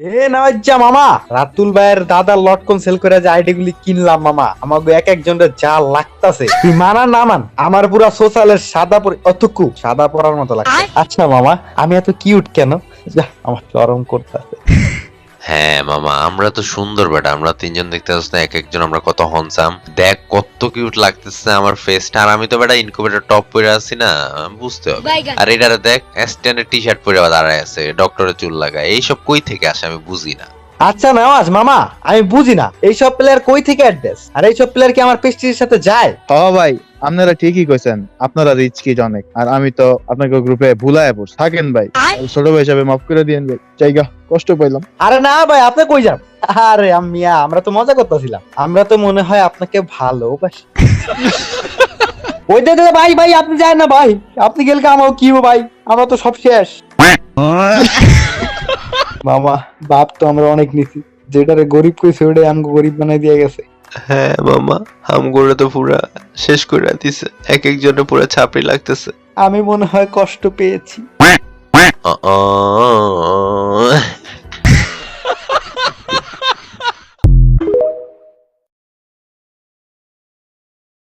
না মামা, রাতুল ভাইয়ের দাদার লটকন সেল করে যে আইডি গুলি কিনলাম মামা, আমাকে এক একজনের যা লাগতাছে, তুই মানা না মান, আমার পুরা সোশ্যালের সাদা পরে অতকু সাদা পরার মতো লাগছে। আচ্ছা মামা, আমি এত কিউট কেন? যা, আমার চরম করতেছে। হ্যাঁ মামা, আমরা তো সুন্দর বেটা, আমরা তিনজন দেখতে পাচ্ছি না এক একজন আমরা কত হনসাম, দেখ কত কিউট লাগতেছে আমার ফেসটা। আর আমি তো বেটা ইনকুবেটর টপ পরে আছি না, বুঝতে হবে। আর এটারে দেখ স্ট্যান্ডার্ড টি শার্ট পরে দাঁড়ায় আছে, ডক্টরের চুল লাগায়, এইসব কই থেকে আসে আমি বুঝি না। আচ্ছা নওয়াজ মামা, আমি বুঝি না এইসব প্লেয়ার কই থেকে অ্যাড্রেস, আর এইসব প্লেয়ার কি আমার পেস্টির সাথে যায়? ভাই আপনারা ঠিকই কইছেন, আপনারা রিচ কিড অনেক, আর আমি তো আপনাকে গ্রুপে ভুলায় পড়ছি। থাকেন ভাই, ছোট ভাই হিসাবে মাফ করে দিয়েন ভাই, জায়গা কষ্ট পাইলাম। আরে না ভাই, আপনি কই যান? আরে মিয়া, আমরা তো মজা করতেছিলাম, আমরা তো মনে হয় আপনাকে ভালোবাসি। ওই দে ভাই, ভাই আপনি যান না ভাই, আপনি গেলে আমার কি হবে ভাই, আমরা তো সব শেষ। মামা, বাপ তো আমরা অনেক নিছি, যেটারে গরিব কইছে ওটাই আমগো গরিব বানাই দিয়ে গেছে। হ্যাঁ মামা, আমগুলো তো পুরা শেষ করে দিছে, এক একজনের পুরা ছাপড়ি লাগতেছে। আমি মনে হয় কষ্ট পেয়েছি।